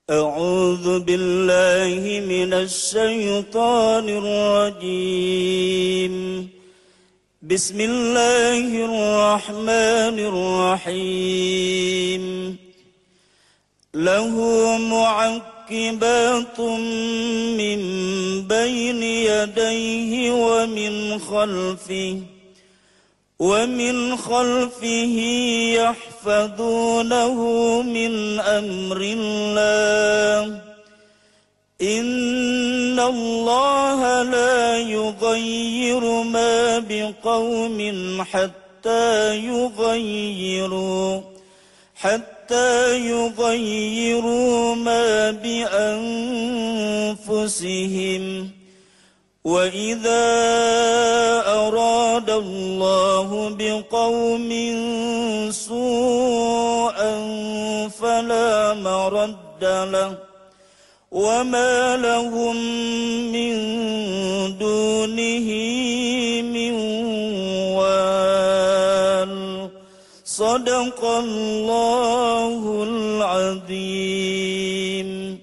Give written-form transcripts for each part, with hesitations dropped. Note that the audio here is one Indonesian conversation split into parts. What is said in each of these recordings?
أعوذ بالله من الشيطان الرجيم. بسم الله الرحمن الرحيم. له معقبات من بين يديه ومن خلفه يحفظونه من أمر الله. إن الله لا يغير ما بقوم حتى يغيروا ما بأنفسهم. وإذا أراد الله بقوم سوءا فلا مرد له وما لهم من دونه من وال. Sadaqallahul Azim.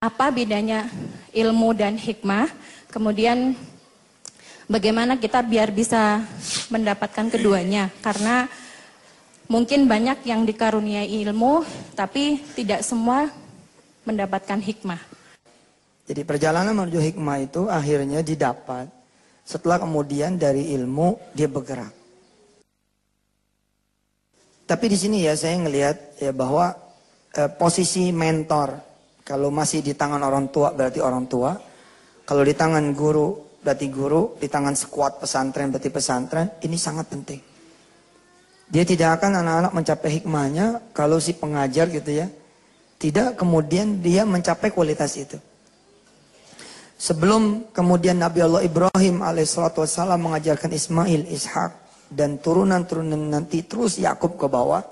Apa bedanya ilmu dan hikmah? Kemudian bagaimana kita biar bisa mendapatkan keduanya? Karena mungkin banyak yang dikaruniai ilmu, tapi tidak semua mendapatkan hikmah. Jadi perjalanan menuju hikmah itu akhirnya didapat setelah kemudian dari ilmu dia bergerak. Tapi di sini ya saya ngelihat ya bahwa posisi mentor kalau masih di tangan orang tua berarti orang tua, kalau di tangan guru berarti guru, di tangan sekuat pesantren berarti pesantren, ini sangat penting. Dia tidak akan anak-anak mencapai hikmahnya kalau si pengajar gitu ya, tidak kemudian dia mencapai kualitas itu. Sebelum kemudian Nabi Allah Ibrahim alaihissalam mengajarkan Ismail, Ishak dan turunan-turunan nanti terus Yakub ke bawah,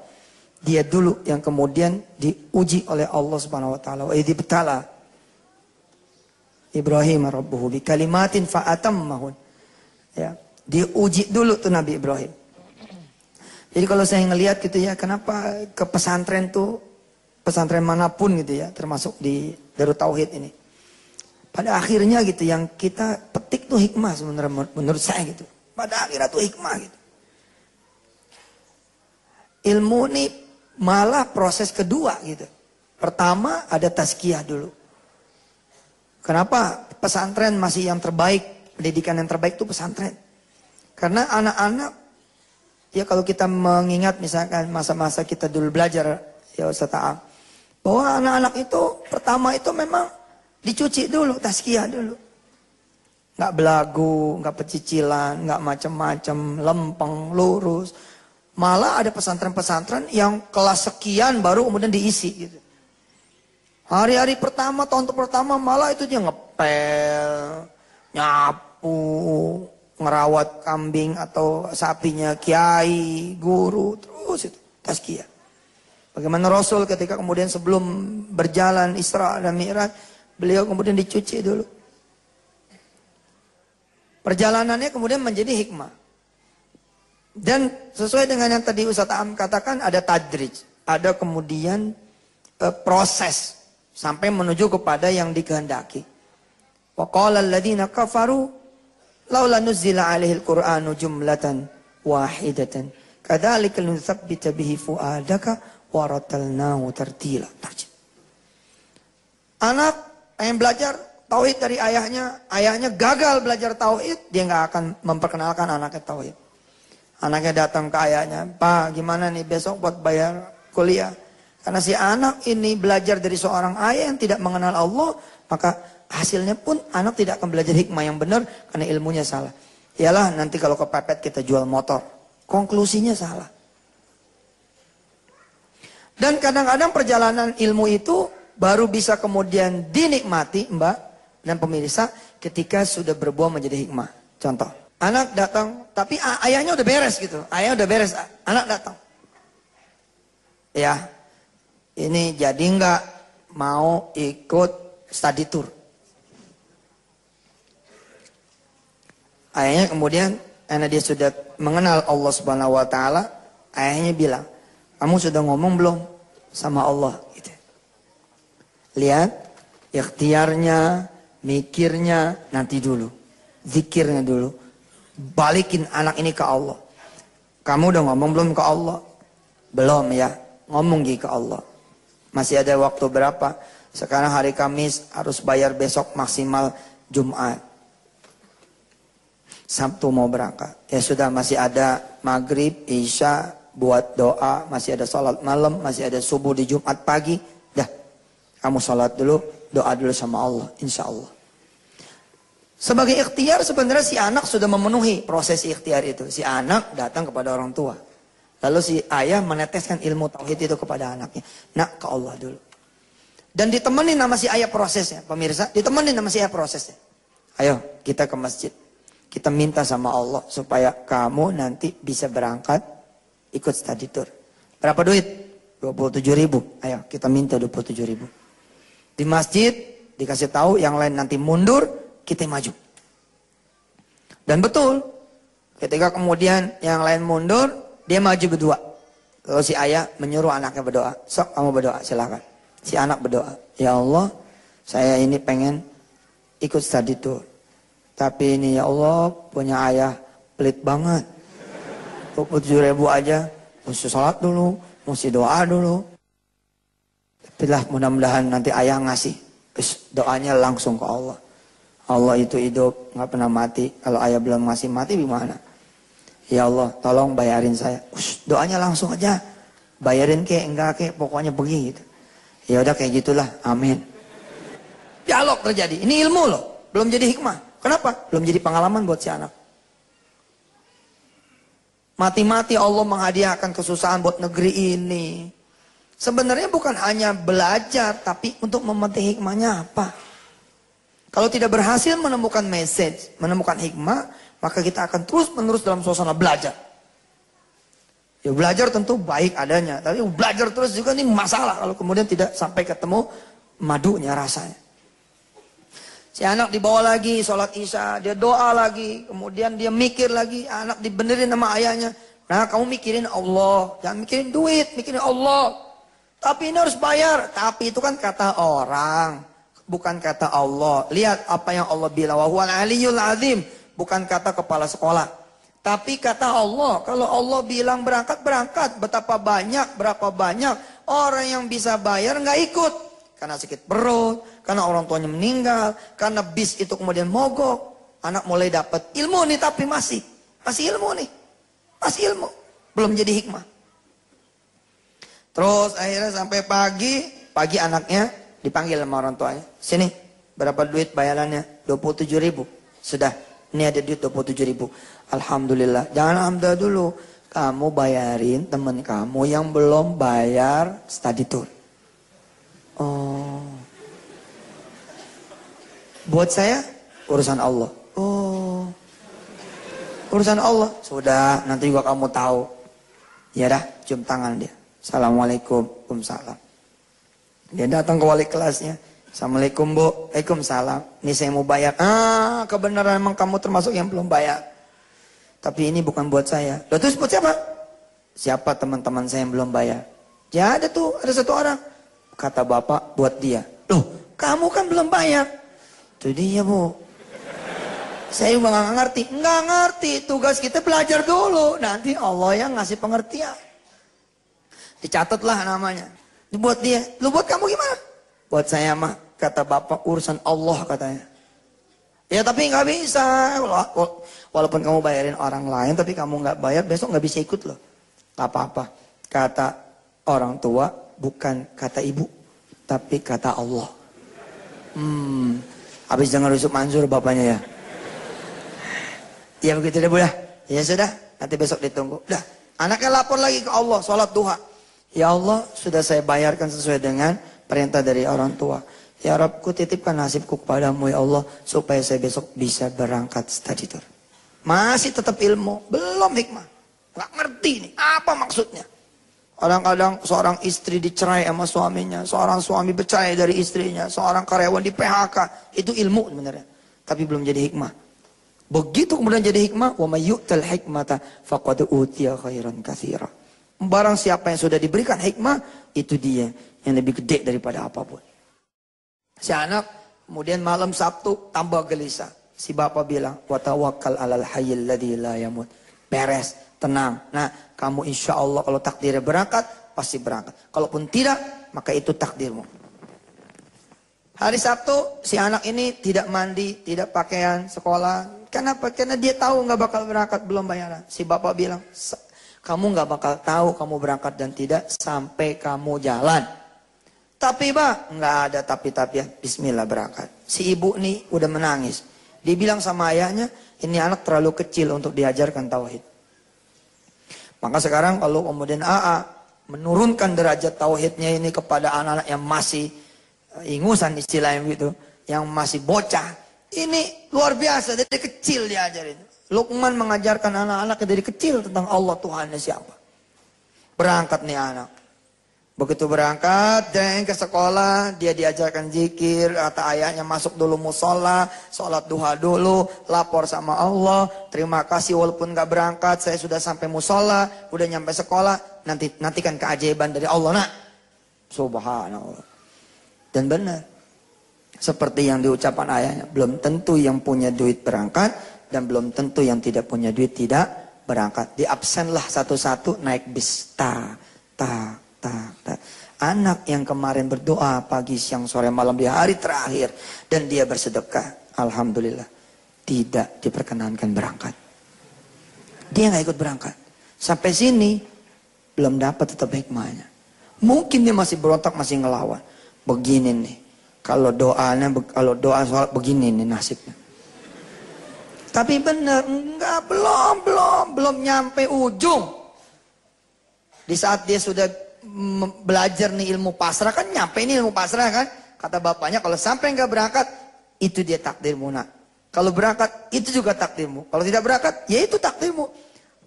dia dulu yang kemudian diuji oleh Allah Subhanahu wa taala. Wa idibtala Ibrahim rabbuhu bi kalimatin fa atammahun. Ya, diuji dulu tuh Nabi Ibrahim. Jadi kalau saya ngelihat gitu ya, kenapa ke pesantren tuh, pesantren manapun gitu ya, termasuk di Darut Tauhid ini. Pada akhirnya gitu yang kita petik tuh hikmah sebenarnya menurut saya gitu. Pada akhirnya tuh hikmah gitu. Ilmu nih malah proses kedua gitu. Pertama ada tazkiyah dulu. Kenapa pesantren masih yang terbaik, pendidikan yang terbaik itu pesantren? Karena anak-anak, ya kalau kita mengingat misalkan masa-masa kita dulu belajar, ya Ustaz Ta'am, bahwa anak-anak itu pertama itu memang dicuci dulu, tazkiyah dulu. Nggak belagu, nggak pecicilan, nggak macam-macam, lempeng, lurus. Malah ada pesantren-pesantren yang kelas sekian baru kemudian diisi gitu. Hari-hari pertama, tahun pertama malah itu dia ngepel, nyapu, ngerawat kambing atau sapinya kiai, guru, terus itu tazkiyah. Bagaimana Rasul ketika kemudian sebelum berjalan Isra dan Mi'raj, beliau kemudian dicuci dulu. Perjalanannya kemudian menjadi hikmah. Dan sesuai dengan yang tadi Ustaz Am katakan ada tadrij, ada kemudian proses sampai menuju kepada yang dikehendaki. Wa qala alladziina kafaru laula nuzzila 'alaihil qur'anu jumlatan wahidatan kadzalika linutsabbita bihi fuadaka wa ratalnahu tartila. Anak pengen belajar tauhid dari ayahnya gagal belajar tauhid, dia nggak akan memperkenalkan anaknya tauhid. Anaknya datang ke ayahnya, "Pak, gimana nih besok buat bayar kuliah?" Karena si anak ini belajar dari seorang ayah yang tidak mengenal Allah, maka hasilnya pun anak tidak akan belajar hikmah yang benar karena ilmunya salah. Iyalah nanti kalau kepepet kita jual motor. Konklusinya salah. Dan kadang-kadang perjalanan ilmu itu baru bisa kemudian dinikmati, Mbak dan pemirsa, ketika sudah berbuah menjadi hikmah. Contoh. Anak datang, tapi ayahnya udah beres gitu. Ayah udah beres, anak datang. Ya, ini jadi nggak mau ikut study tour. Ayahnya kemudian, karena dia sudah mengenal Allah Subhanahu Wa Taala, ayahnya bilang, kamu sudah ngomong belum sama Allah? Gitu. Lihat, ikhtiarnya, mikirnya nanti dulu. Zikirnya dulu. Balikin anak ini ke Allah. Kamu udah ngomong belum ke Allah? Belum ya, ngomong ke Allah. Masih ada waktu berapa? Sekarang hari Kamis, harus bayar besok maksimal Jumat. Sabtu mau berangkat. Ya sudah, masih ada maghrib, isya, buat doa. Masih ada sholat malam, masih ada subuh di Jumat pagi. Dah, kamu sholat dulu, doa dulu sama Allah, insya Allah. Sebagai ikhtiar sebenarnya si anak sudah memenuhi proses ikhtiar itu. Si anak datang kepada orang tua. Lalu si ayah meneteskan ilmu tauhid itu kepada anaknya. Nak, ke Allah dulu. Dan ditemenin sama si ayah prosesnya. Pemirsa, ditemenin sama si ayah prosesnya. Ayo, kita ke masjid. Kita minta sama Allah supaya kamu nanti bisa berangkat ikut study tour. Berapa duit? 27.000. Ayo, kita minta 27.000. Di masjid dikasih tahu, yang lain nanti mundur, kita maju. Dan betul, ketika kemudian yang lain mundur, dia maju berdua. Lalu si ayah menyuruh anaknya berdoa. Sok, kamu berdoa, silakan. Si anak berdoa. Ya Allah, saya ini pengen ikut study tour. Tapi ini ya Allah, punya ayah pelit banget. 27.000 aja, mesti sholat dulu, mesti doa dulu. Tapi lah, mudah-mudahan nanti ayah ngasih. Terus doanya langsung ke Allah. Allah itu hidup, nggak pernah mati. Kalau ayah belum ngasih mati gimana? Ya Allah, tolong bayarin saya. Doanya langsung aja. Bayarin kek, enggak kek, pokoknya pergi gitu. Ya udah kayak gitulah, amin. Dialog terjadi. Ini ilmu loh, belum jadi hikmah. Kenapa? Belum jadi pengalaman buat si anak. Mati-mati Allah menghadiahkan kesusahan buat negeri ini. Sebenarnya bukan hanya belajar, tapi untuk memetik hikmahnya apa? Kalau tidak berhasil menemukan message, menemukan hikmah, maka kita akan terus-menerus dalam suasana belajar. Ya belajar tentu baik adanya, tapi belajar terus juga ini masalah kalau kemudian tidak sampai ketemu madunya rasanya. Si anak dibawa lagi sholat isya, dia doa lagi, kemudian dia mikir lagi, anak dibenerin sama ayahnya. Nah, kamu mikirin Allah, jangan mikirin duit, mikirin Allah. Tapi ini harus bayar, tapi itu kan kata orang, bukan kata Allah. Lihat apa yang Allah bilang, wa huwal aliyyul azim, bukan kata kepala sekolah. Tapi kata Allah, kalau Allah bilang berangkat, berangkat. Betapa banyak, berapa banyak orang yang bisa bayar nggak ikut. Karena sakit perut, karena orang tuanya meninggal, karena bis itu kemudian mogok. Anak mulai dapat ilmu nih, tapi masih ilmu nih. Masih ilmu, belum jadi hikmah. Terus akhirnya sampai pagi anaknya dipanggil sama orang tuanya. Sini, berapa duit bayarannya? 27.000. Sudah, ini ada duit 27.000. Alhamdulillah. Jangan alhamdulillah dulu. Kamu bayarin teman kamu yang belum bayar study tour. Oh. Buat saya urusan Allah. Oh. Urusan Allah. Sudah, nanti juga kamu tahu. Ya dah, cium tangan dia. Assalamualaikum. Waalaikumsalam. Dia datang ke wali kelasnya. Assalamualaikum Bu. Waalaikumsalam. Ini saya mau bayar. Kebenaran memang kamu termasuk yang belum bayar. Tapi ini bukan buat saya. Loh, terus buat siapa? Siapa teman-teman saya yang belum bayar? Ya ada tuh, ada satu orang. Kata bapak buat dia. Loh, kamu kan belum bayar. Itu dia Bu. Saya juga nggak ngerti. Nggak ngerti, tugas kita belajar dulu. Nanti Allah yang ngasih pengertian. Dicatatlah namanya. Buat dia. Lu buat kamu gimana? Buat saya mah, kata bapak, urusan Allah katanya. Ya tapi nggak bisa. Walaupun kamu bayarin orang lain, tapi kamu nggak bayar, besok nggak bisa ikut loh. Gak apa-apa. Kata orang tua, bukan kata ibu, tapi kata Allah. Habis dengar Yusuf Mansur bapaknya ya. Ya begitu deh Bu ya. Ya sudah, nanti besok ditunggu. Udah, anaknya lapor lagi ke Allah, sholat duha. Ya Allah, sudah saya bayarkan sesuai dengan perintah dari orang tua. Ya Rabbku, titipkan nasibku kepadamu ya Allah, supaya saya besok bisa berangkat study tour. Masih tetap ilmu, belum hikmah. Gak ngerti nih, apa maksudnya. Kadang-kadang seorang istri dicerai sama suaminya, seorang suami bercerai dari istrinya, seorang karyawan di PHK. Itu ilmu sebenarnya, tapi belum jadi hikmah. Begitu kemudian jadi hikmah, wa may yu'tal hikmata faqad utiya khairan katsira. Barang siapa yang sudah diberikan hikmah, itu dia yang lebih gede daripada apapun. Si anak kemudian malam Sabtu tambah gelisah. Si bapak bilang, wa tawakkal 'alal hayyil ladzi la yamut. Beres, tenang. Nah, kamu insya Allah kalau takdirnya berangkat, pasti berangkat. Kalaupun tidak, maka itu takdirmu. Hari Sabtu, si anak ini tidak mandi, tidak pakaian sekolah. Kenapa? Karena dia tahu nggak bakal berangkat, belum bayaran. Si bapak bilang, kamu nggak bakal tahu kamu berangkat dan tidak sampai kamu jalan. Tapi Pak, nggak ada tapi-tapian. Bismillah berangkat. Si ibu nih udah menangis. Dia bilang sama ayahnya, ini anak terlalu kecil untuk diajarkan tauhid. Maka sekarang kalau kemudian AA menurunkan derajat tauhidnya ini kepada anak-anak yang masih ingusan istilahnya gitu, yang masih bocah, ini luar biasa, dari kecil diajarin. Luqman mengajarkan anak-anaknya dari kecil tentang Allah Tuhannya siapa. Berangkat nih anak. Begitu berangkat, dan ke sekolah, dia diajarkan zikir, kata ayahnya masuk dulu musola, sholat duha dulu, lapor sama Allah, terima kasih walaupun gak berangkat, saya sudah sampai musola, udah nyampe sekolah, nantikan keajaiban dari Allah nak. Subhanallah. Dan benar, seperti yang diucapkan ayahnya, belum tentu yang punya duit berangkat, dan belum tentu yang tidak punya duit tidak berangkat. Di absenlah satu-satu naik bis, tak. Anak yang kemarin berdoa pagi, siang, sore, malam di hari terakhir dan dia bersedekah, alhamdulillah tidak diperkenankan berangkat. Dia nggak ikut berangkat. Sampai sini belum dapat tetap hikmahnya. Mungkin dia masih berontak, masih ngelawan. Begini nih, kalau doa soal begini nih nasibnya. Tapi benar, enggak, belum nyampe ujung. Di saat dia sudah belajar nih ilmu pasrah, kan nyampe ini ilmu pasrah kan, kata bapaknya kalau sampai nggak berangkat itu dia takdirmu nak, kalau berangkat itu juga takdirmu, kalau tidak berangkat ya itu takdirmu.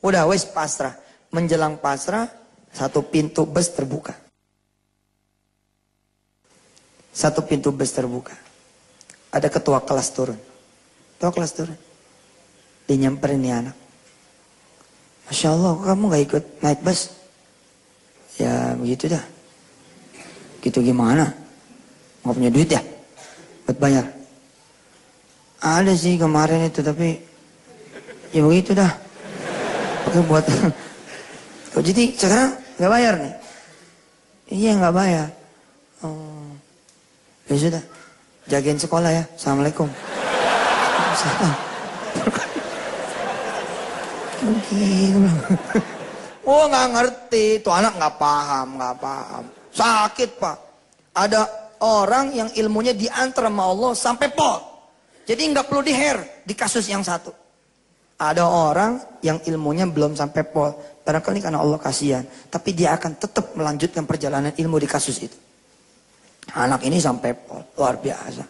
Udah wes pasrah. Menjelang pasrah, satu pintu bus terbuka, ada ketua kelas turun, dia nyamperin nih anak, Masya Allah kamu nggak ikut naik bus? Ya begitu dah. Gitu gimana? Nggak punya duit ya? Buat bayar? Ada sih kemarin itu, tapi ya begitu dah. Pakai buat. Oh, jadi sekarang nggak bayar nih? Iya nggak bayar. Oh, ya sudah. Jagain sekolah ya. Assalamualaikum. Salam. Mungkin. Oh nggak ngerti, tuh anak nggak paham. Sakit Pak. Ada orang yang ilmunya diantar sama Allah sampai pol. Jadi nggak perlu di kasus yang satu. Ada orang yang ilmunya belum sampai pol. Barangkali karena Allah kasihan. Tapi dia akan tetap melanjutkan perjalanan ilmu di kasus itu. Anak ini sampai pol, luar biasa.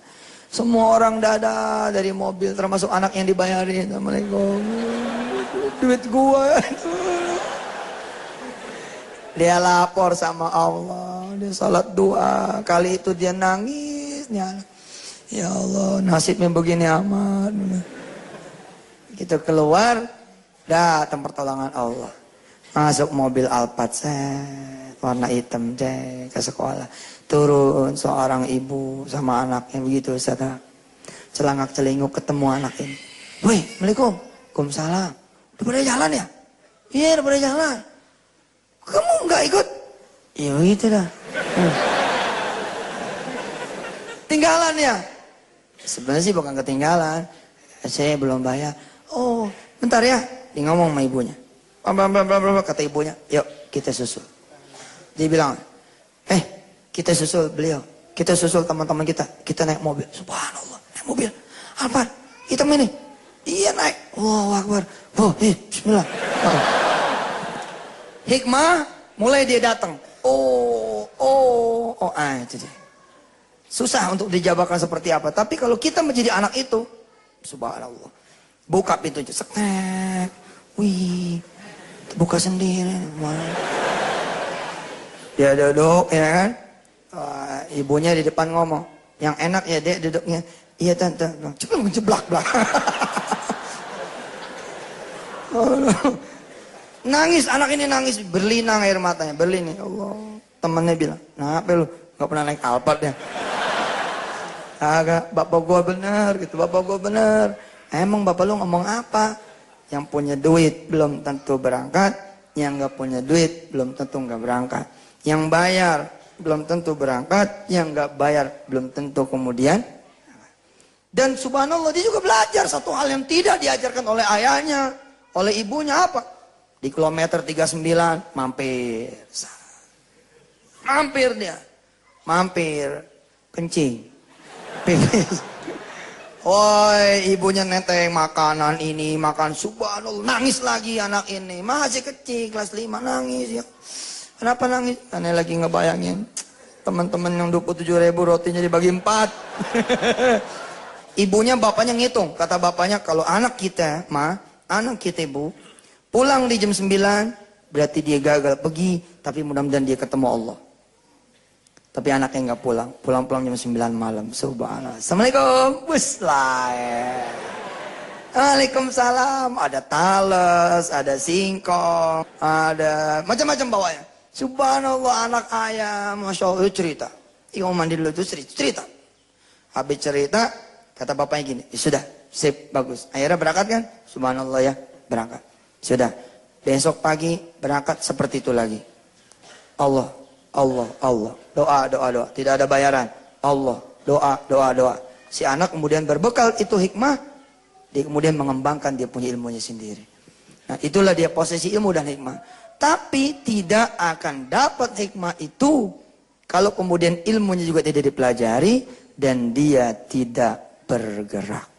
Semua orang dada dari mobil, termasuk anak yang dibayarin. Assalamualaikum, duit gua. Dia lapor sama Allah, dia salat doa. Kali itu dia nangis, ya Allah nasibnya begini amat. Kita keluar, datang pertolongan Allah. Masuk mobil Alphard, warna hitam, ke sekolah. Turun seorang ibu sama anaknya begitu, celangak celinguk ketemu anak ini. Woi, Assalamualaikum. Waalaikumsalam. Udah pada jalan ya? Iya, udah pada jalan. Kamu nggak ikut? Ya gitu dah. Tinggalan ya? Sebenarnya sih bukan ketinggalan. Saya belum bayar. Oh, bentar ya. Dia ngomong sama ibunya. Kata ibunya, yuk kita susul. Dia bilang, kita susul beliau. Kita susul teman-teman kita. Kita naik mobil. Subhanallah, naik mobil. Alphard, hitam ini. Iya naik. Allahu Akbar. Bismillah. Hikmah, mulai dia datang. Itu dia. Susah untuk dijabarkan seperti apa. Tapi kalau kita menjadi anak itu, subhanallah. Buka pintunya, seknek. Wih, buka sendiri. Dia duduk, ya kan. Ibunya di depan ngomong. Yang enak ya dek duduknya. Iya tante. Cepet menjeblak. Nangis, anak ini nangis, berlinang air matanya, berlinang. Allah, temannya bilang, kenapa lu gak pernah naik Alphard ya? Agak, bapak gua bener gitu, bapak gua bener. Emang bapak lu ngomong apa? Yang punya duit belum tentu berangkat, yang nggak punya duit belum tentu nggak berangkat. Yang bayar belum tentu berangkat, yang nggak bayar belum tentu kemudian. Dan subhanallah dia juga belajar satu hal yang tidak diajarkan oleh ayahnya, oleh ibunya apa? Di kilometer 39 mampir. Mampir dia. Mampir kencing. Pipis. Woi, ibunya neteng makanan ini, makan subhanallah. Nangis lagi anak ini. Masih kecil, kelas 5 nangis ya. Kenapa nangis? Karena lagi ngebayangin teman-teman yang 27.000 rotinya dibagi 4. Ibunya bapaknya ngitung. Kata bapaknya kalau anak kita, anak kita ibu, pulang di jam 9, berarti dia gagal pergi, tapi mudah-mudahan dia ketemu Allah. Tapi anaknya nggak pulang, pulang jam 9 malam. Subhanallah. Assalamualaikum. Waalaikumsalam. Ada talas, ada singkong, ada macam-macam bawanya. Subhanallah, anak ayam, masya Allah, cerita. Iya mandi dulu itu cerita. Habis cerita, kata bapaknya gini, sudah, sip, bagus. Akhirnya berangkat kan? Subhanallah ya, berangkat. Sudah, besok pagi berangkat seperti itu lagi. Allah. Doa. Tidak ada bayaran. Allah, doa. Si anak kemudian berbekal itu hikmah, dia kemudian mengembangkan dia punya ilmunya sendiri. Nah, itulah dia posisi ilmu dan hikmah. Tapi tidak akan dapat hikmah itu kalau kemudian ilmunya juga tidak dipelajari dan dia tidak bergerak.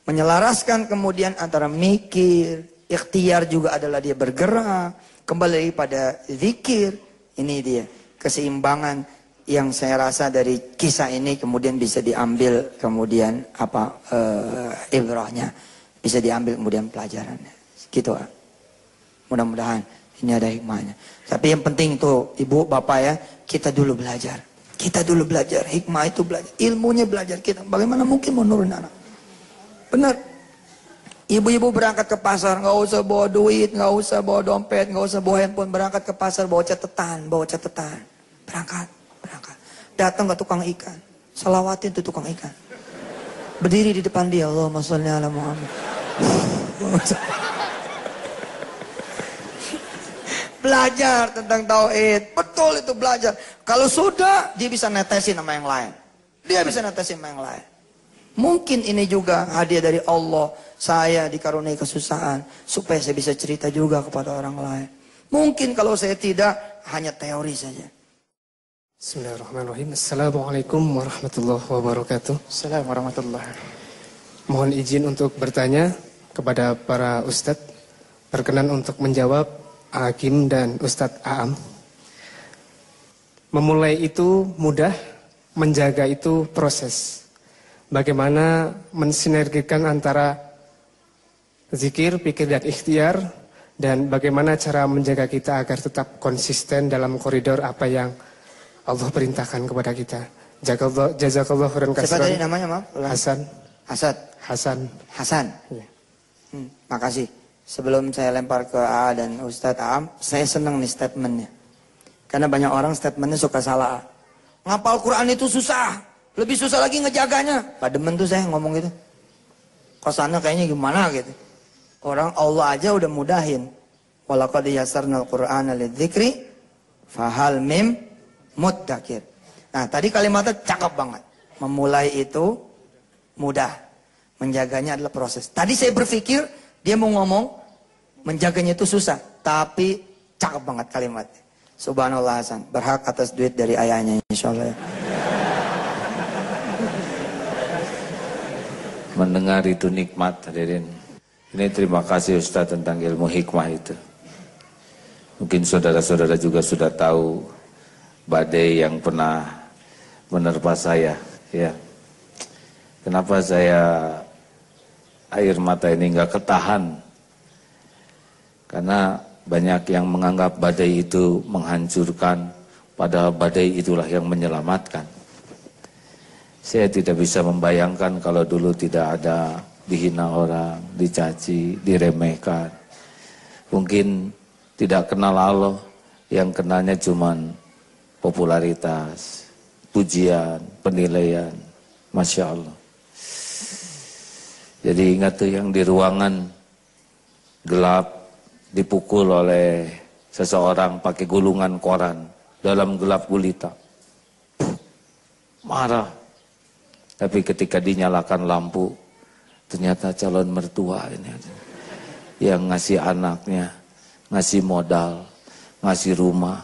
Menyelaraskan kemudian antara mikir, ikhtiar juga adalah dia bergerak, kembali pada zikir. Ini dia keseimbangan yang saya rasa dari kisah ini kemudian bisa diambil kemudian ibrahnya, bisa diambil kemudian pelajarannya. Gitu. Mudah-mudahan ini ada hikmahnya. Tapi yang penting itu ibu bapak ya, kita dulu belajar. Hikmah itu belajar, ilmunya belajar kita. Bagaimana mungkin menurun anak? Benar. Ibu-ibu berangkat ke pasar, nggak usah bawa duit, nggak usah bawa dompet, nggak usah bawa handphone. Berangkat ke pasar bawa catatan. Berangkat. Datang ke tukang ikan, salawatin tuh tukang ikan. Berdiri di depan dia, Allahumma sholli ala Muhammad. Belajar tentang tauhid, betul itu belajar. Kalau sudah, dia bisa netesin sama yang lain. Mungkin ini juga hadiah dari Allah. Saya dikaruniai kesusahan supaya saya bisa cerita juga kepada orang lain. Mungkin kalau saya tidak, hanya teori saja. Bismillahirrahmanirrahim. Assalamualaikum warahmatullahi wabarakatuh. Assalamualaikum warahmatullahi wabarakatuh. Mohon izin untuk bertanya kepada para ustadz. Berkenan untuk menjawab Hakim dan Ustadz Aam. Memulai itu mudah, menjaga itu proses. Bagaimana mensinergikan antara zikir, pikir, dan ikhtiar, dan bagaimana cara menjaga kita agar tetap konsisten dalam koridor apa yang Allah perintahkan kepada kita. Jazakallah khairan katsiran. Siapa tadi namanya, maaf? Hasan. Ya. Makasih. Sebelum saya lempar ke A dan Ustadz Aam, saya senang nih statementnya. Karena banyak orang statementnya suka salah. Ngapal Quran itu susah. Lebih susah lagi ngejaganya. Pak demen tuh saya ngomong gitu. Kosannya kayaknya gimana gitu. Orang Allah aja udah mudahin. Walaqad yassarnal Qur'ana lidzikri fahal mim muddakir. Nah, tadi kalimatnya cakep banget. Memulai itu mudah. Menjaganya adalah proses. Tadi saya berpikir dia mau ngomong menjaganya itu susah, tapi cakep banget kalimatnya. Subhanallah Hasan, berhak atas duit dari ayahnya insyaallah. Mendengar itu nikmat, hadirin. Ini terima kasih Ustaz tentang ilmu hikmah itu. Mungkin saudara-saudara juga sudah tahu badai yang pernah menerpa saya, ya. Kenapa saya air mata ini nggak ketahan? Karena banyak yang menganggap badai itu menghancurkan, padahal badai itulah yang menyelamatkan. Saya tidak bisa membayangkan kalau dulu tidak ada dihina orang, dicaci, diremehkan. Mungkin tidak kenal Allah, yang kenalnya cuman popularitas, pujian, penilaian. Masya Allah. Jadi ingat tuh yang di ruangan gelap dipukul oleh seseorang pakai gulungan koran dalam gelap gulita. Marah. Tapi ketika dinyalakan lampu, ternyata calon mertua ini yang ngasih anaknya, ngasih modal, ngasih rumah.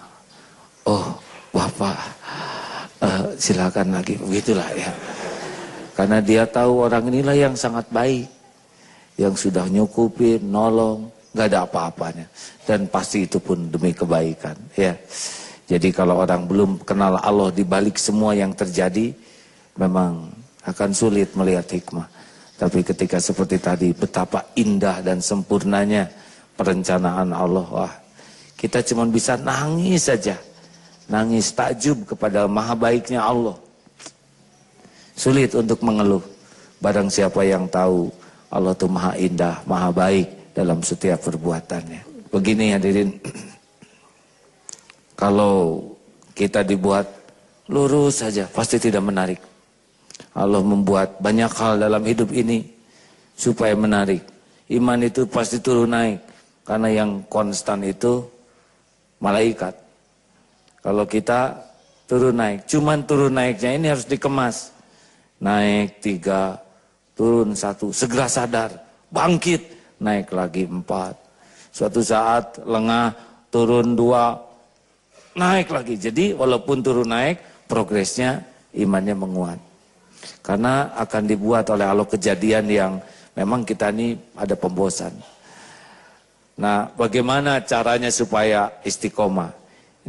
Oh, Bapak, silakan lagi. Begitulah ya. Karena dia tahu orang inilah yang sangat baik, yang sudah nyukupin, nolong, nggak ada apa-apanya, dan pasti itu pun demi kebaikan. Ya, jadi kalau orang belum kenal Allah di balik semua yang terjadi, memang akan sulit melihat hikmah. Tapi ketika seperti tadi, betapa indah dan sempurnanya perencanaan Allah, wah, kita cuma bisa nangis saja, nangis takjub kepada maha baiknya Allah. Sulit untuk mengeluh. Barang siapa yang tahu Allah itu maha indah, maha baik dalam setiap perbuatannya. Begini hadirin, kalau kita dibuat lurus saja pasti tidak menarik. Allah membuat banyak hal dalam hidup ini supaya menarik. Iman itu pasti turun naik, karena yang konstan itu malaikat. Kalau kita turun naik, cuman turun naiknya ini harus dikemas. Naik 3, turun 1, segera sadar, bangkit, naik lagi 4. Suatu saat lengah, turun 2, naik lagi. Jadi walaupun turun naik, progresnya imannya menguat. Karena akan dibuat oleh Allah kejadian yang memang kita ini ada pembosan. Nah, bagaimana caranya supaya istiqomah?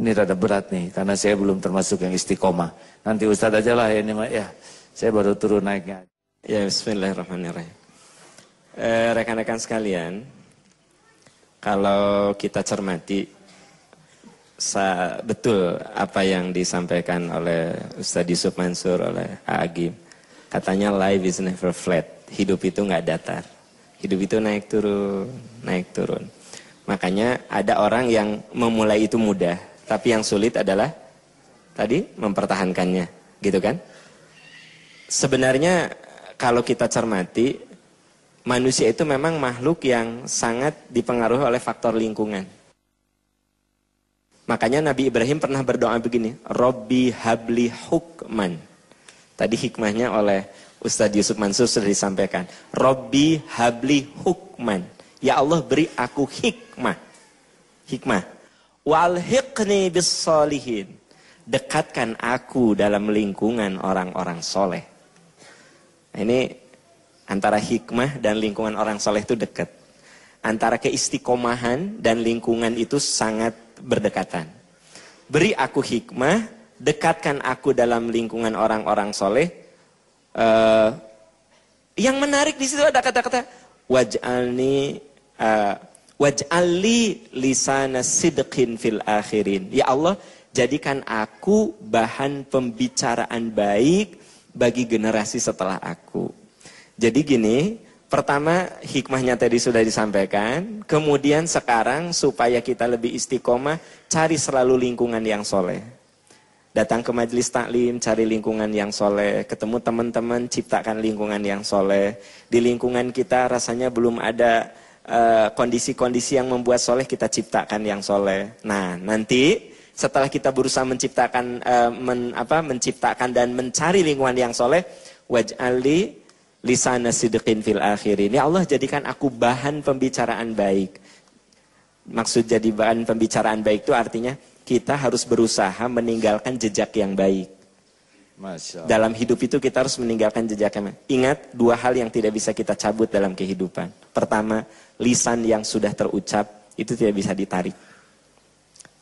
Ini rada berat nih, karena saya belum termasuk yang istiqomah. Nanti Ustadz aja lah ini, ya. Saya baru turun naiknya. Ya, bismillahirrahmanirrahim. Rekan-rekan sekalian, kalau kita cermati betul apa yang disampaikan oleh Ustadz Yusuf Mansur, oleh Agim. Katanya life is never flat. Hidup itu nggak datar. Hidup itu naik turun, naik turun. Makanya ada orang yang memulai itu mudah, tapi yang sulit adalah tadi mempertahankannya, gitu kan? Sebenarnya kalau kita cermati, manusia itu memang makhluk yang sangat dipengaruhi oleh faktor lingkungan. Makanya Nabi Ibrahim pernah berdoa begini, Robbi habli hukman. Tadi hikmahnya oleh Ustadz Yusuf Mansur sudah disampaikan. Robbi habli hukman. Ya Allah, beri aku hikmah. Hikmah. Walhiqni bis solihin. Dekatkan aku dalam lingkungan orang-orang soleh. Ini antara hikmah dan lingkungan orang soleh itu dekat. Antara keistiqomahan dan lingkungan itu sangat berdekatan. Beri aku hikmah, dekatkan aku dalam lingkungan orang-orang soleh. Yang menarik di situ ada kata-kata waj'alli lisana sidqin fil akhirin. Ya Allah, jadikan aku bahan pembicaraan baik bagi generasi setelah aku. Jadi gini, pertama hikmahnya tadi sudah disampaikan, kemudian sekarang supaya kita lebih istiqomah, cari selalu lingkungan yang soleh. Datang ke majelis taklim, cari lingkungan yang soleh, ketemu teman-teman, ciptakan lingkungan yang soleh. Di lingkungan kita rasanya belum ada kondisi-kondisi yang membuat soleh, kita ciptakan yang soleh. Nah, nanti setelah kita berusaha menciptakan menciptakan dan mencari lingkungan yang soleh, waj'alli lisana sidqin fil akhirin. Ya Allah, jadikan aku bahan pembicaraan baik. Maksud jadi bahan pembicaraan baik itu artinya kita harus berusaha meninggalkan jejak yang baik. Masya Allah. Dalam hidup itu kita harus meninggalkan jejak yang baik. Ingat, 2 hal yang tidak bisa kita cabut dalam kehidupan. Pertama, lisan yang sudah terucap itu tidak bisa ditarik.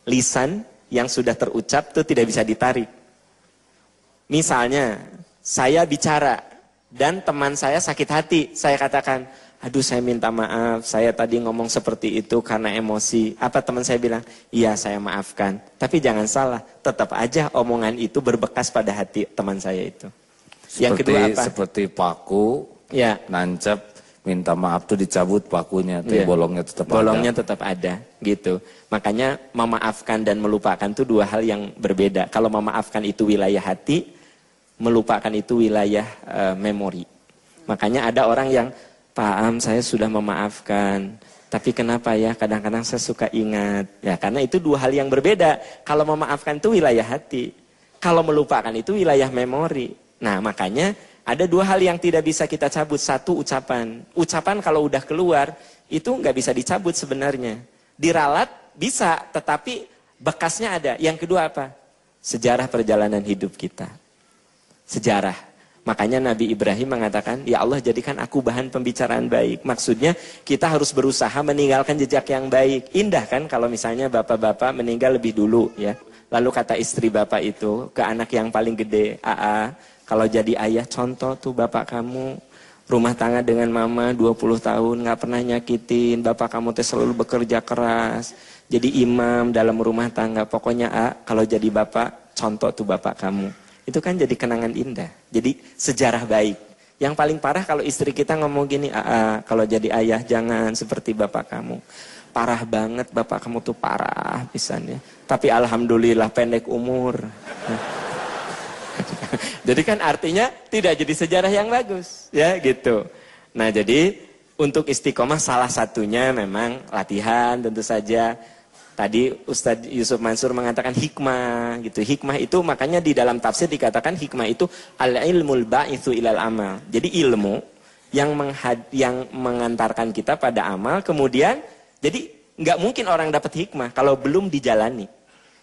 Lisan yang sudah terucap itu tidak bisa ditarik. Misalnya, saya bicara dan teman saya sakit hati. Saya katakan, aduh saya minta maaf, saya tadi ngomong seperti itu karena emosi. Apa teman saya bilang? Iya, saya maafkan. Tapi jangan salah, tetap aja omongan itu berbekas pada hati teman saya itu. Yang kedua apa? Seperti paku, ya, nancap. Minta maaf tuh dicabut pakunya, tuh ya, bolongnya tetap bolongnya ada. tetap ada, gitu. Makanya memaafkan dan melupakan itu 2 hal yang berbeda. Kalau memaafkan itu wilayah hati, Melupakan itu wilayah memori. Makanya ada orang yang, Pak Am, saya sudah memaafkan. Tapi kenapa ya kadang-kadang saya suka ingat. Ya karena itu dua hal yang berbeda. Kalau memaafkan itu wilayah hati. Kalau melupakan itu wilayah memori. Nah makanya ada dua hal yang tidak bisa kita cabut. Satu, ucapan. Ucapan kalau udah keluar itu nggak bisa dicabut sebenarnya. Diralat bisa, tetapi bekasnya ada. Yang kedua apa? Sejarah perjalanan hidup kita. Sejarah. Makanya Nabi Ibrahim mengatakan, ya Allah jadikan aku bahan pembicaraan baik. Maksudnya kita harus berusaha meninggalkan jejak yang baik. Indah kan kalau misalnya bapak-bapak meninggal lebih dulu ya. Lalu kata istri bapak itu ke anak yang paling gede, Aa, kalau jadi ayah contoh tuh bapak kamu. Rumah tangga dengan mama 20 tahun gak pernah nyakitin. Bapak kamu tuh selalu bekerja keras. Jadi imam dalam rumah tangga. Pokoknya kalau jadi bapak, contoh tuh bapak kamu. Itu kan jadi kenangan indah. Jadi sejarah baik. Yang paling parah kalau istri kita ngomong gini, kalau jadi ayah jangan seperti bapak kamu. Parah banget bapak kamu tuh parah pisannya. Tapi alhamdulillah pendek umur. Jadi kan artinya tidak jadi sejarah yang bagus. Ya gitu. Nah jadi untuk istiqomah salah satunya memang latihan tentu saja. Tadi Ustadz Yusuf Mansur mengatakan hikmah gitu. Hikmah itu makanya di dalam tafsir dikatakan hikmah itu al-ilmul ba'itsu ilal amal. Jadi ilmu yang mengantarkan kita pada amal. Kemudian jadi nggak mungkin orang dapat hikmah kalau belum dijalani.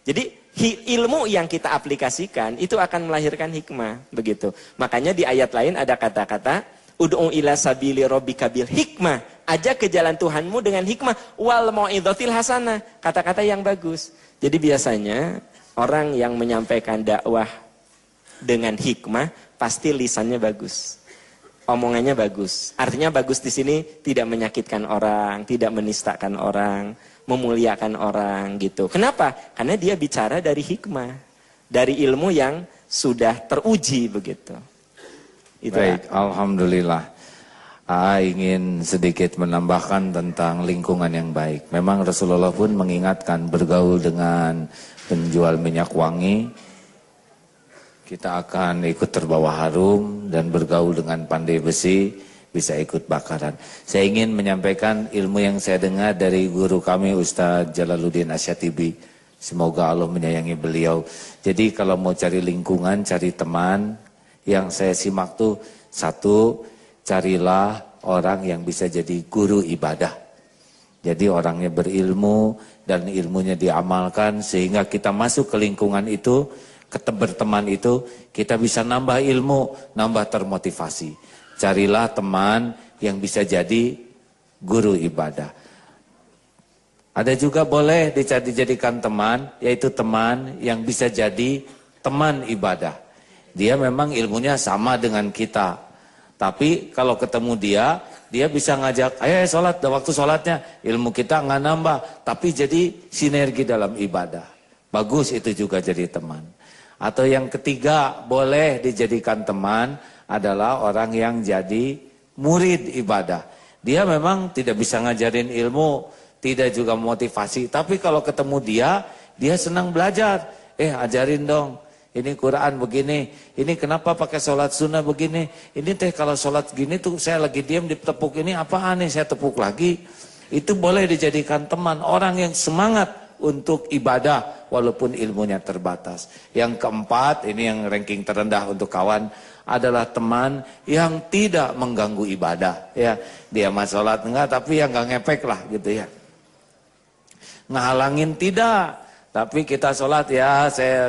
Jadi ilmu yang kita aplikasikan itu akan melahirkan hikmah begitu. Makanya di ayat lain ada kata-kata ud'u ila sabili rabbika bil hikmah. Ajak ke jalan Tuhanmu dengan hikmah wal mau'izatil hasanah, kata-kata yang bagus. Jadi biasanya orang yang menyampaikan dakwah dengan hikmah pasti lisannya bagus. Omongannya bagus. Artinya bagus di sini tidak menyakitkan orang, tidak menistakan orang, memuliakan orang gitu. Kenapa? Karena dia bicara dari hikmah, dari ilmu yang sudah teruji begitu. Itu baik, alhamdulillah. Ingin sedikit menambahkan tentang lingkungan yang baik. Memang Rasulullah pun mengingatkan bergaul dengan penjual minyak wangi, kita akan ikut terbawa harum, dan bergaul dengan pandai besi, bisa ikut bakaran. Saya ingin menyampaikan ilmu yang saya dengar dari guru kami Ustadz Jalaluddin Asyatibi. Semoga Allah menyayangi beliau. Jadi kalau mau cari lingkungan, cari teman, yang saya simak tuh satu, carilah orang yang bisa jadi guru ibadah. Jadi orangnya berilmu dan ilmunya diamalkan sehingga kita masuk ke lingkungan itu, berteman itu, kita bisa nambah ilmu, nambah termotivasi. Carilah teman yang bisa jadi guru ibadah. Ada juga boleh dijadikan teman, yaitu teman yang bisa jadi teman ibadah. Dia memang ilmunya sama dengan kita. Tapi kalau ketemu dia bisa ngajak, ayo sholat, udah waktu sholatnya. Ilmu kita nggak nambah, tapi jadi sinergi dalam ibadah. Bagus itu juga jadi teman. Atau yang ketiga, boleh dijadikan teman adalah orang yang jadi murid ibadah. Dia memang tidak bisa ngajarin ilmu, tidak juga motivasi. Tapi kalau ketemu dia senang belajar. Ajarin dong. Ini Quran begini, ini kenapa pakai sholat sunnah begini, ini teh kalau sholat gini tuh saya lagi diam ditepuk ini apaan nih saya tepuk lagi. Itu boleh dijadikan teman, orang yang semangat untuk ibadah walaupun ilmunya terbatas. Yang keempat, ini yang ranking terendah untuk kawan, adalah teman yang tidak mengganggu ibadah. Ya, dia mah sholat enggak, tapi yang enggak ngepek lah gitu ya. Ngehalangin tidak, tapi kita sholat ya saya